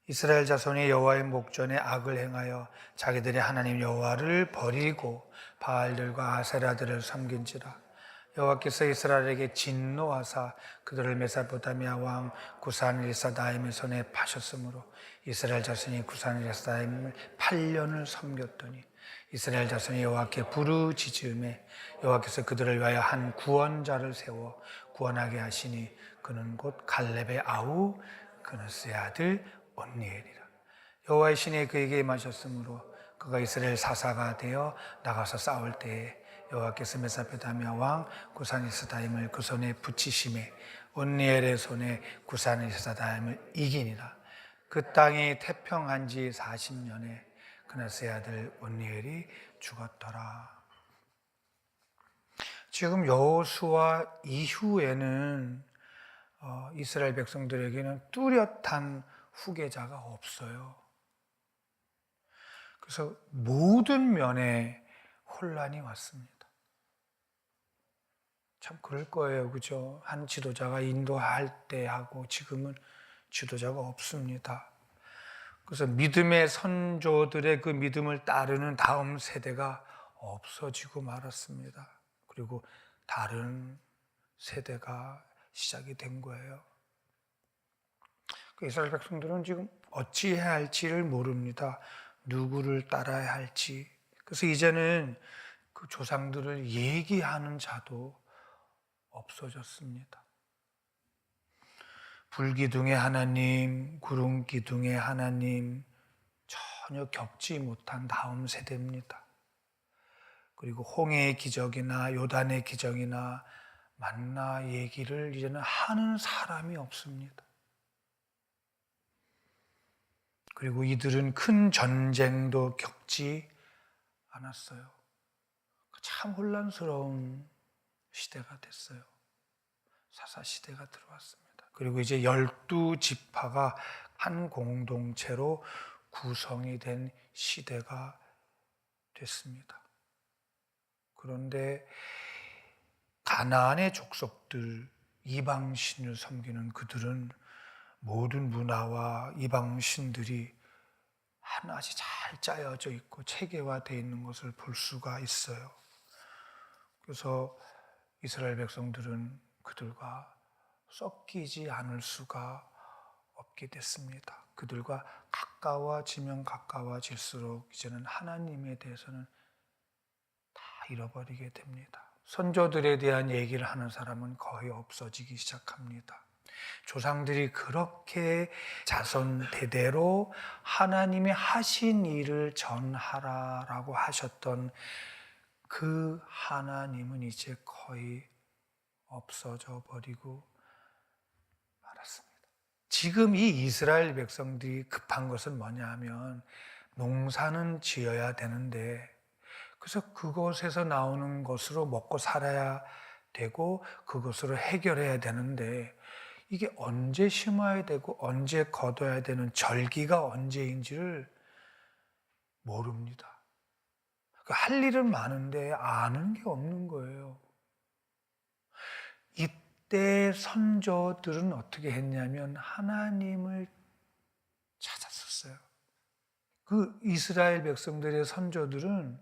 이스라엘 자손이 여호와의 목전에 악을 행하여 자기들의 하나님 여호와를 버리고 바알들과 아세라들을 섬긴지라. 여호와께서 이스라엘에게 진노하사 그들을 메소포타미아 왕 구산리사다임의 손에 파셨으므로 이스라엘 자손이 구산리사다임을 8년을 섬겼더니 이스라엘 자손이 여호와께 부르짖음에 여호와께서 그들을 위하여 한 구원자를 세워 구원하게 하시니 그는 곧 갈렙의 아우 그느스의 아들 온니엘이라. 여호와의 신이 그에게 임하셨으므로 그가 이스라엘 사사가 되어 나가서 싸울 때에 여호와께서 메소포타미아 왕 구산리사다임을 그 손에 붙이심에 온니엘의 손에 구산리사다임을 이기니라. 그 땅이 태평한 지 40년에 그느스의 아들 온니엘이 죽었더라. 지금 여호수아 이후에는 이스라엘 백성들에게는 뚜렷한 후계자가 없어요. 그래서 모든 면에 혼란이 왔습니다. 참 그럴 거예요, 그죠? 한 지도자가 인도할 때 하고 지금은 지도자가 없습니다. 그래서 믿음의 선조들의 그 믿음을 따르는 다음 세대가 없어지고 말았습니다. 그리고 다른 세대가 시작이 된 거예요. 이스라엘 백성들은 지금 어찌해야 할지를 모릅니다. 누구를 따라야 할지. 그래서 이제는 그 조상들을 얘기하는 자도 없어졌습니다. 불기둥의 하나님, 구름기둥의 하나님 전혀 겪지 못한 다음 세대입니다. 그리고 홍해의 기적이나 요단의 기적이나 만나 얘기를 이제는 하는 사람이 없습니다. 그리고 이들은 큰 전쟁도 겪지 않았어요. 참 혼란스러운 시대가 됐어요. 사사시대가 들어왔습니다. 그리고 이제 12지파가 한 공동체로 구성이 된 시대가 됐습니다. 그런데 가나안의 족속들, 이방신을 섬기는 그들은 모든 문화와 이방신들이 하나씩 잘 짜여져 있고 체계화되어 있는 것을 볼 수가 있어요. 그래서 이스라엘 백성들은 그들과 섞이지 않을 수가 없게 됐습니다. 그들과 가까워지면 가까워질수록 이제는 하나님에 대해서는 다 잃어버리게 됩니다. 선조들에 대한 얘기를 하는 사람은 거의 없어지기 시작합니다. 조상들이 그렇게 자손 대대로 하나님의 하신 일을 전하라라고 하셨던 그 하나님은 이제 거의 없어져 버리고 말았습니다. 지금 이 이스라엘 백성들이 급한 것은 뭐냐 하면 농사는 지어야 되는데 그래서 그것에서 나오는 것으로 먹고 살아야 되고 그것으로 해결해야 되는데 이게 언제 심어야 되고 언제 거둬야 되는 절기가 언제인지를 모릅니다. 할 일은 많은데 아는 게 없는 거예요. 이때 선조들은 어떻게 했냐면 하나님을 찾았었어요. 그 이스라엘 백성들의 선조들은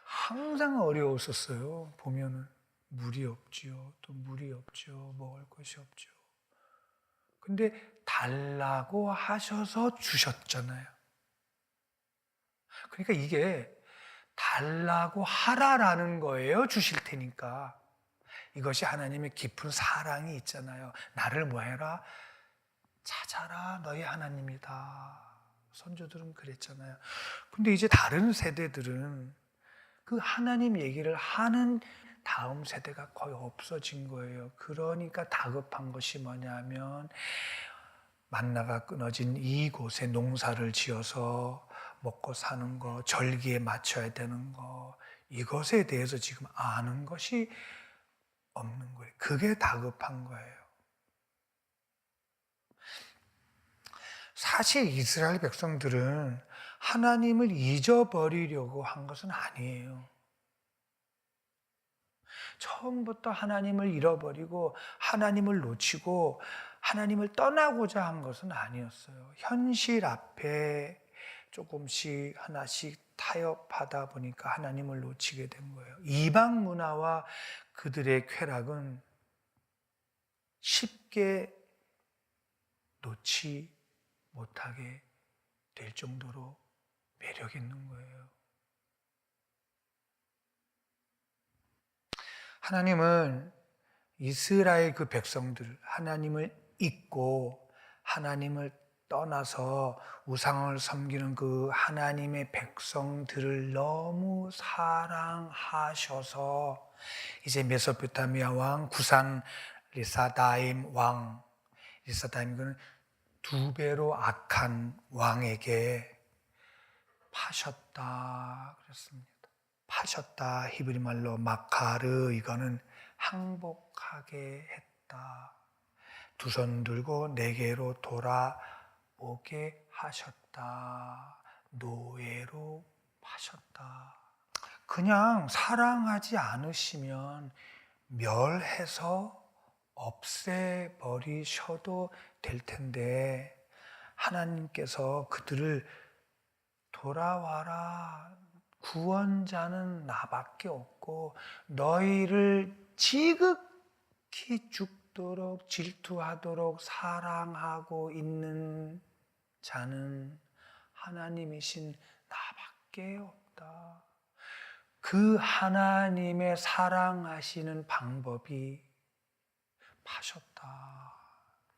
항상 어려웠었어요. 보면은 물이 없지요. 또 물이 없죠. 먹을 것이 없죠. 근데 달라고 하셔서 주셨잖아요. 그러니까 이게 달라고 하라라는 거예요. 주실 테니까. 이것이 하나님의 깊은 사랑이 있잖아요. 나를 뭐 해라? 찾아라. 너희 하나님이다. 선조들은 그랬잖아요. 근데 이제 다른 세대들은 그 하나님 얘기를 하는 다음 세대가 거의 없어진 거예요. 그러니까 다급한 것이 뭐냐면 만나가 끊어진 이곳에 농사를 지어서 먹고 사는 거, 절기에 맞춰야 되는 거, 이것에 대해서 지금 아는 것이 없는 거예요. 그게 다급한 거예요. 사실 이스라엘 백성들은 하나님을 잊어버리려고 한 것은 아니에요. 처음부터 하나님을 잃어버리고 하나님을 놓치고 하나님을 떠나고자 한 것은 아니었어요. 현실 앞에 조금씩 하나씩 타협하다 보니까 하나님을 놓치게 된 거예요. 이방 문화와 그들의 쾌락은 쉽게 놓지 못하게 될 정도로 매력 있는 거예요. 하나님은 이스라엘 그 백성들, 하나님을 잊고 하나님을 떠나서 우상을 섬기는 그 하나님의 백성들을 너무 사랑하셔서 이제 메소포타미아 왕 구산 리사다임 왕, 리사다임은 두 배로 악한 왕에게 파셨다 그랬습니다. 파셨다, 히브리 말로 마카르, 이거는 항복하게 했다. 두 손 들고 내게로 돌아오게 하셨다. 노예로 파셨다. 그냥 사랑하지 않으시면 멸해서 없애버리셔도 될 텐데 하나님께서 그들을 돌아와라, 구원자는 나밖에 없고 너희를 지극히 죽도록 질투하도록 사랑하고 있는 자는 하나님이신 나밖에 없다. 그 하나님의 사랑하시는 방법이 파셨다.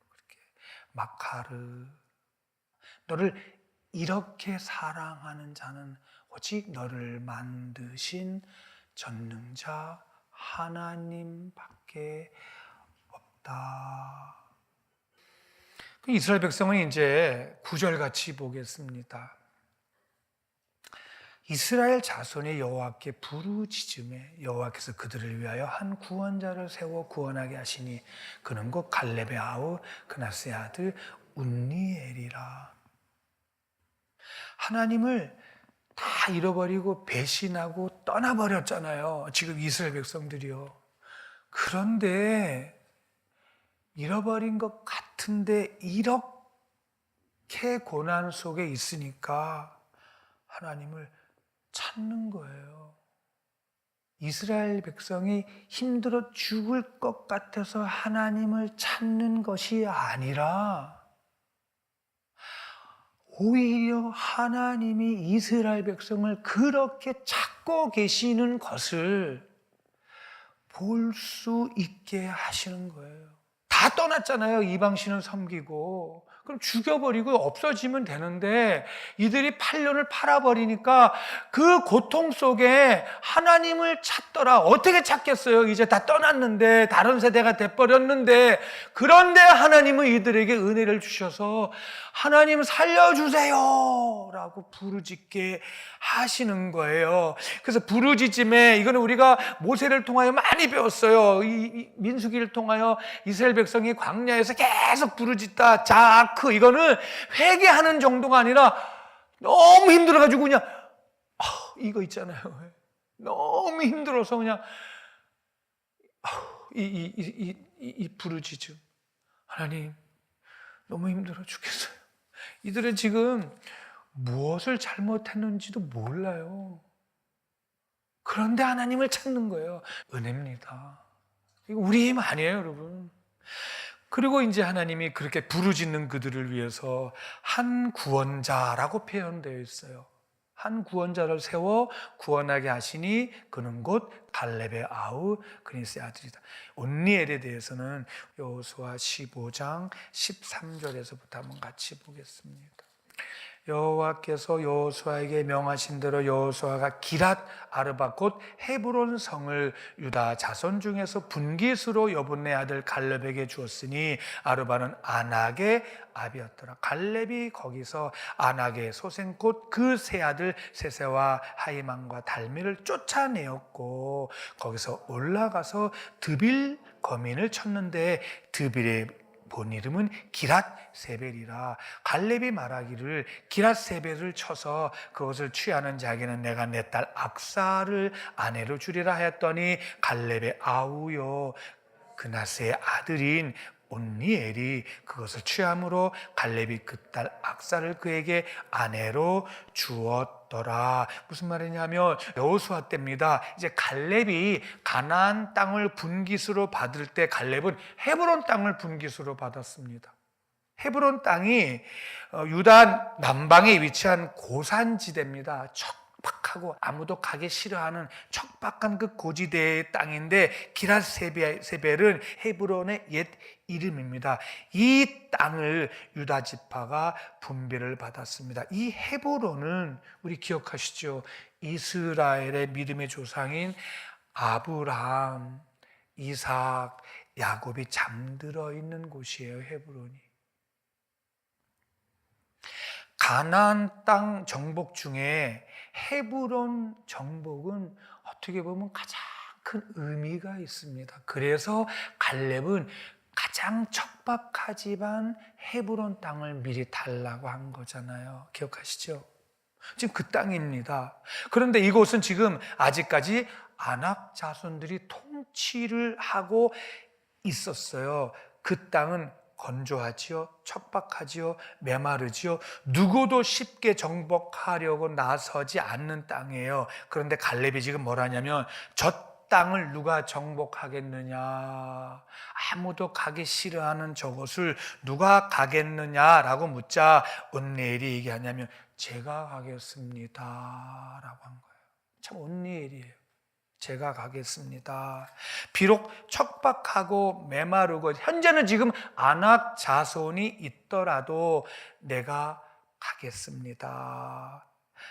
그렇게 마카르, 너를 이렇게 사랑하는 자는 오직 너를 만드신 전능자 하나님밖에 없다. 이스라엘 백성은 이제 9절 같이 보겠습니다. 이스라엘 자손의 여호와께 부르짖음에 여호와께서 그들을 위하여 한 구원자를 세워 구원하게 하시니 그는 곧 갈렙의 아우 그나스의 아들 운니엘이라. 하나님을 다 잃어버리고 배신하고 떠나버렸잖아요. 지금 이스라엘 백성들이요. 그런데 잃어버린 것 같은데 이렇게 고난 속에 있으니까 하나님을 찾는 거예요. 이스라엘 백성이 힘들어 죽을 것 같아서 하나님을 찾는 것이 아니라 오히려 하나님이 이스라엘 백성을 그렇게 찾고 계시는 것을 볼 수 있게 하시는 거예요. 다 떠났잖아요. 이방신을 섬기고. 그럼 죽여버리고 없어지면 되는데 이들이 8년을 팔아버리니까 그 고통 속에 하나님을 찾더라. 어떻게 찾겠어요? 이제 다 떠났는데, 다른 세대가 돼버렸는데. 그런데 하나님은 이들에게 은혜를 주셔서 하나님 살려주세요 라고 부르짖게 하시는 거예요. 그래서 부르짖음에, 이거는 우리가 모세를 통하여 많이 배웠어요. 이 민수기를 통하여 이스라엘 백성이 광야에서 계속 부르짖다 자크, 이거는 회개하는 정도가 아니라 너무 힘들어가지고 그냥 이거 있잖아요. 너무 힘들어서 그냥 이 부르짖음. 하나님 너무 힘들어 죽겠어요. 이들은 지금 무엇을 잘못했는지도 몰라요. 그런데 하나님을 찾는 거예요. 은혜입니다. 이거 우리 힘 아니에요, 여러분. 그리고 이제 하나님이 그렇게 부르짖는 그들을 위해서 한 구원자라고 표현되어 있어요. 한 구원자를 세워 구원하게 하시니 그는 곧 갈렙의 아우 그니스의 아들이다. 온니엘에 대해서는 여호수아 15장 13절에서부터 한번 같이 보겠습니다. 여호와께서 여호수아에게 명하신 대로 여호수아가 기랏 아르바 곧 헤브론 성을 유다 자손 중에서 분깃으로 여분네 아들 갈렙에게 주었으니 아르바는 아낙의 아비였더라. 갈렙이 거기서 아낙의 소생 곧 그 세 아들 세세와 하이만과 달미를 쫓아내었고 거기서 올라가서 드빌 거민을 쳤는데 드빌의 본 이름은 기랏세벨이라. 갈렙이 말하기를 기랏세벨을 쳐서 그것을 취하는 자에게는 내가 내 딸 악사를 아내로 주리라 하였더니 갈렙의 아우요 그나스의 아들인 온니엘이 그것을 취함으로 갈렙이 그 딸 악사를 그에게 아내로 주었더라. 무슨 말이냐면 여호수아 때입니다. 이제 갈렙이 가나안 땅을 분깃으로 받을 때 갈렙은 헤브론 땅을 분깃으로 받았습니다. 헤브론 땅이 유다 남방에 위치한 고산지대입니다. 척박하고 아무도 가기 싫어하는 척박한 그 고지대의 땅인데 기랏세벨은 헤브론의 옛 이름입니다. 이 땅을 유다 지파가 분배를 받았습니다. 이 헤브론은 우리 기억하시죠? 이스라엘의 믿음의 조상인 아브라함, 이삭, 야곱이 잠들어 있는 곳이에요. 헤브론이. 가나안 땅 정복 중에 헤브론 정복은 어떻게 보면 가장 큰 의미가 있습니다. 그래서 갈렙은 가장 척박하지만 헤브론 땅을 미리 달라고 한 거잖아요. 기억하시죠? 지금 그 땅입니다. 그런데 이곳은 지금 아직까지 아낙 자손들이 통치를 하고 있었어요. 그 땅은 건조하지요, 척박하지요, 메마르지요. 누구도 쉽게 정복하려고 나서지 않는 땅이에요. 그런데 갈렙이 지금 뭐라냐면 저 땅을 누가 정복하겠느냐, 아무도 가기 싫어하는 저것을 누가 가겠느냐라고 묻자 온니엘이 얘기하냐면 제가 가겠습니다 라고 한 거예요. 참 온니엘이에요. 제가 가겠습니다. 비록 척박하고 메마르고 현재는 지금 아낙 자손이 있더라도 내가 가겠습니다.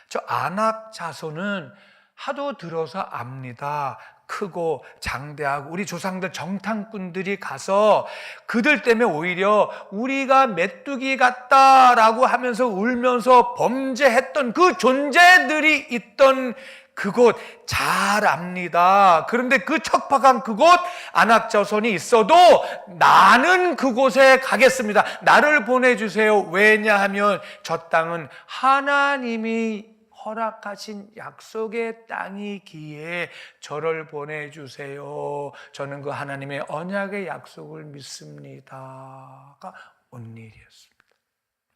저 아낙 자손은 하도 들어서 압니다. 크고 장대하고 우리 조상들 정탐꾼들이 가서 그들 때문에 오히려 우리가 메뚜기 같다라고 하면서 울면서 범죄했던 그 존재들이 있던 그곳 잘 압니다. 그런데 그 척박한 그곳 아낙 자손이 있어도 나는 그곳에 가겠습니다. 나를 보내주세요. 왜냐하면 저 땅은 하나님이 허락하신 약속의 땅이기에 저를 보내주세요. 저는 그 하나님의 언약의 약속을 믿습니다가 온니엘이었습니다.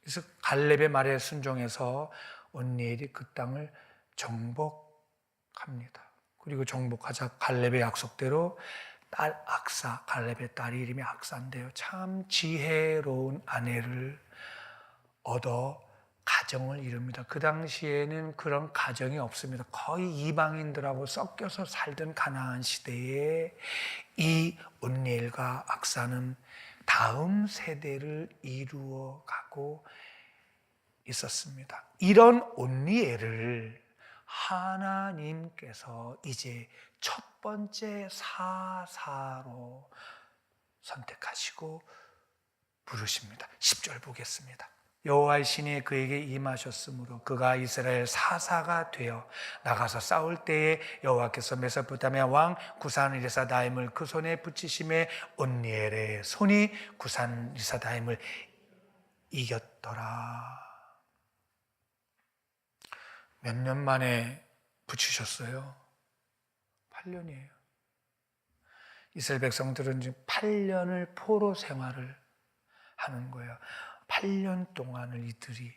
그래서 갈렙의 말에 순종해서 온니엘이 그 땅을 정복합니다. 그리고 정복하자 갈렙의 약속대로 딸 악사, 갈렙의 딸 이름이 악사인데요. 참 지혜로운 아내를 얻어 가정을 이룹니다. 그 당시에는 그런 가정이 없습니다. 거의 이방인들하고 섞여서 살던 가나안 시대에 이 온니엘과 악사는 다음 세대를 이루어 가고 있었습니다. 이런 온니엘을 하나님께서 이제 첫 번째 사사로 선택하시고 부르십니다. 10절 보겠습니다. 여호와의 신이 그에게 임하셨으므로 그가 이스라엘 사사가 되어 나가서 싸울 때에 여호와께서 메소포타미아 왕 구산 리사다임을 그 손에 붙이심에 온니엘의 손이 구산 리사다임을 이겼더라. 몇 년 만에 붙이셨어요? 8년이에요. 이스라엘 백성들은 지금 8년을 포로 생활을 하는 거예요. 8년 동안을 이들이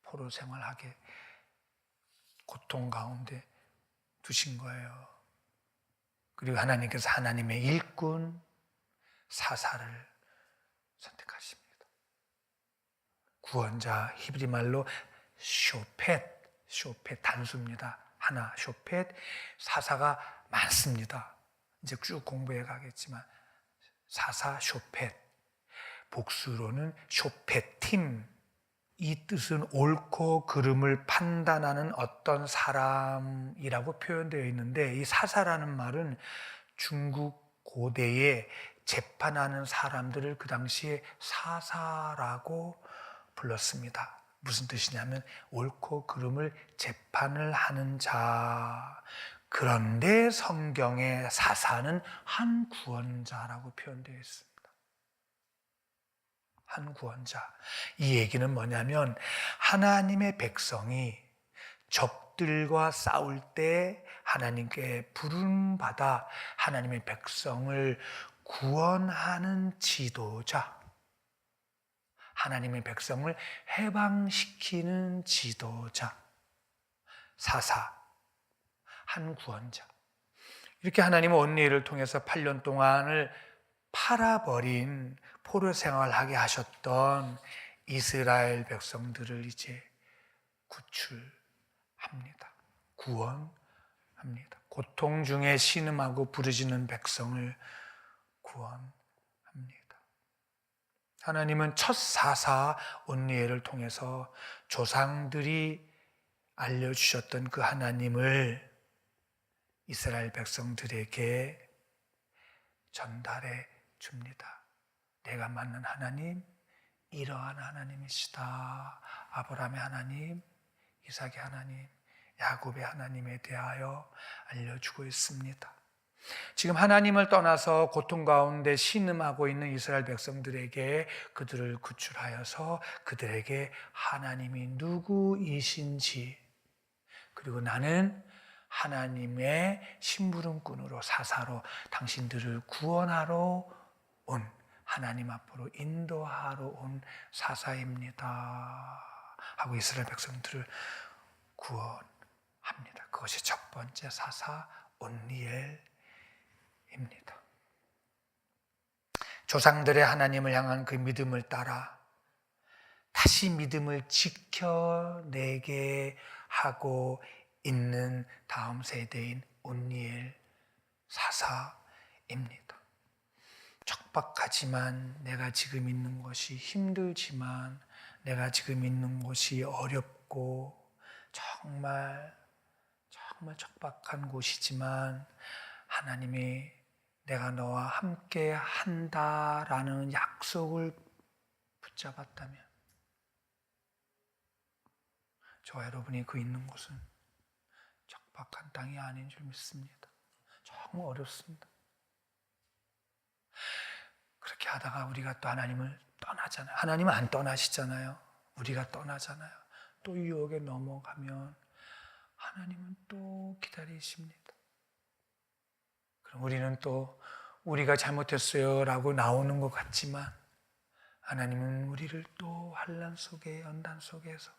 포로 생활하게 고통 가운데 두신 거예요. 그리고 하나님께서 하나님의 일꾼 사사를 선택하십니다. 구원자 히브리 말로 쇼펫 단수입니다. 하나 쇼펫, 사사가 많습니다. 이제 쭉 공부해 가겠지만 사사 쇼펫, 복수로는 쇼페팀. 이 뜻은 옳고 그름을 판단하는 어떤 사람이라고 표현되어 있는데 이 사사라는 말은 중국 고대에 재판하는 사람들을 그 당시에 사사라고 불렀습니다. 무슨 뜻이냐면 옳고 그름을 재판을 하는 자. 그런데 성경의 사사는 한 구원자라고 표현되어 있습니다. 한 구원자. 이 얘기는 뭐냐면 하나님의 백성이 적들과 싸울 때 하나님께 부름받아 하나님의 백성을 구원하는 지도자, 하나님의 백성을 해방시키는 지도자, 사사, 한 구원자. 이렇게 하나님은 언니를 통해서 8년 동안을 팔아버린 포로 생활하게 하셨던 이스라엘 백성들을 이제 구출합니다. 구원합니다. 고통 중에 신음하고 부르짖는 백성을 구원합니다. 하나님은 첫 사사 온니엘을 통해서 조상들이 알려주셨던 그 하나님을 이스라엘 백성들에게 전달해 줍니다. 내가 맞는 하나님, 이러한 하나님이시다. 아브라함의 하나님, 이삭의 하나님, 야곱의 하나님에 대하여 알려주고 있습니다. 지금 하나님을 떠나서 고통 가운데 신음하고 있는 이스라엘 백성들에게 그들을 구출하여서 그들에게 하나님이 누구이신지, 그리고 나는 하나님의 심부름꾼으로, 사사로 당신들을 구원하러 온, 하나님 앞으로 인도하러 온 사사입니다 하고 이스라엘 백성들을 구원합니다. 그것이 첫 번째 사사 온니엘입니다. 조상들의 하나님을 향한 그 믿음을 따라 다시 믿음을 지켜내게 하고 있는 다음 세대인 온니엘 사사입니다. 척박하지만, 내가 지금 있는 것이 힘들지만, 내가 지금 있는 곳이 어렵고 정말 척박한 곳이지만 하나님이 내가 너와 함께 한다라는 약속을 붙잡았다면 저와 여러분이 그 있는 곳은 척박한 땅이 아닌 줄 믿습니다. 정말 어렵습니다. 그렇게 하다가 우리가 또 하나님을 떠나잖아요. 하나님은 안 떠나시잖아요. 우리가 떠나잖아요. 또 유혹에 넘어가면 하나님은 또 기다리십니다. 그럼 우리는 또 우리가 잘못했어요 라고 나오는 것 같지만 하나님은 우리를 또 환난 속에, 연단 속에서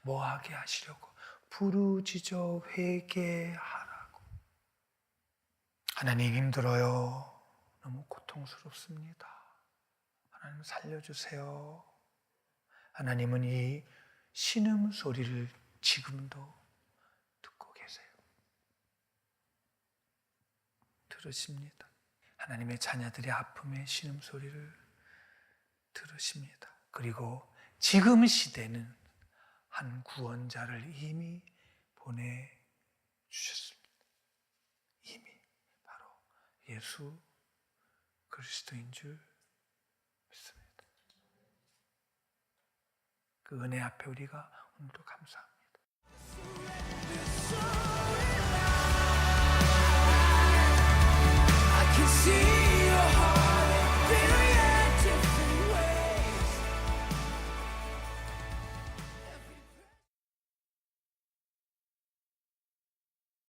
뭐하게 하시려고 부르짖어 회개하라고. 하나님 힘들어요. 너무 고통스럽습니다. 하나님 살려주세요. 하나님은 이 신음소리를 지금도 듣고 계세요. 들으십니다. 하나님의 자녀들의 아픔의 신음소리를 들으십니다. 그리고 지금 시대는 한 구원자를 이미 보내주셨습니다. 이미 바로 예수 그리스도인 줄 믿습니다. 그 은혜 앞에 우리가 오늘도 감사합니다.